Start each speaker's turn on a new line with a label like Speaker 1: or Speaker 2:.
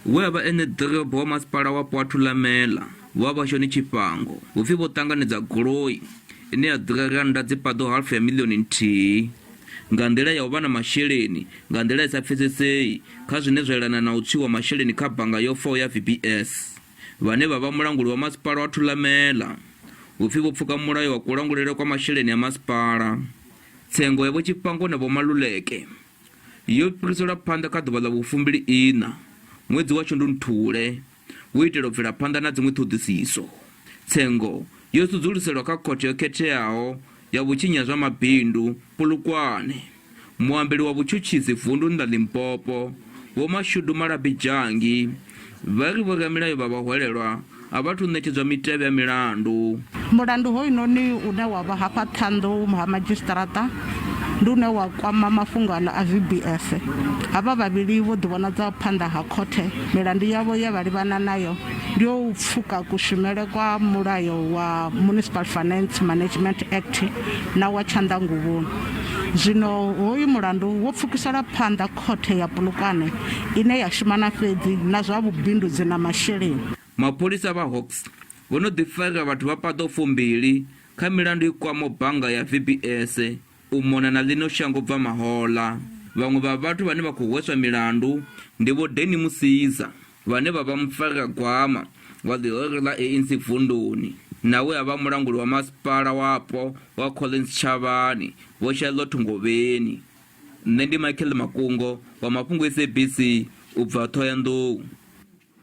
Speaker 1: we a vha ene ḓorobo wa Masipala wapo wa Thulamela Vho-Avhashoni Tshifhango hupfi vho ṱanganedza goloi ine ya ḓura randa dzi paḓo half ya miḽioni nthihi nga nḓila ya u vha na masheleni nga nḓila i sa pfesesei kha zwine zwa elana na u tswiwa masheleni kha bannga yo faho ya VBS vhane vha vha mulanguli wa Masipala wa Thulamela hupfi vho pfuka mulayo wa kulangulele kwa masheleni ya Masipala. Tsengo ya Vho-Tshifhango na Vho-Maluleke yo fhiriselwa phanḓa kha ḓuvha ḽa vhu-24 ṅwedzi wa Shundunthule hu itela u bvela phanḓa na dziṅwe ṱhoḓisiso. Tsengo yo sudzuliselwa kha khothe yo khetheaho ya vhutshinya zwa mabindu Polokwane. Muambeli wa vhutshutshisi vunduni ḽa Limpopo Vho Mashudu Malabidzhangi vha ri vhoramilayo vha Vhahumbulelwa a vhathu ṋetshedzwa mitevhe ya milandu.
Speaker 2: Mulandu hoyunoni une wa vha hafha Thohoyandou ha madzhistarata ndi une wa kwama mafhungo a VBS. Havha vhavhili vho divhonadza phanḓa ha khothe milandu yavho ye vha livhana nayo ndi u pfuka kushumele kwa mulayo wa Municipal Finance Management Act na wa tshanḓanguvhoni. Zwino hoyu mulandu wo pfukisela phanḓa khothe ya Polokwane ine ya shumana fhedzi na zwa vhubindudzi na masheleni.
Speaker 1: Mapholisa vha Hawks vho no ḓifarela vhathu vha paḓo 2 kha milandu i kwamaho bannga ya VBS u mona na ḽino shango bva mahoḽa. Vhaṅwe vha vhathu vhane vha khou hweswa milandu ndi Vho Deni Musiza vhane vha vha mufarela gwama wa ḽihoro ḽa ANC vunduni nawe a vha mulanguli wa Masipala wapo wa Collins Chavani Vho Charlotte Ngoveni. Nṋe ndi Michael Makungo wa Mafhungo SABC u bva Thohoyandou.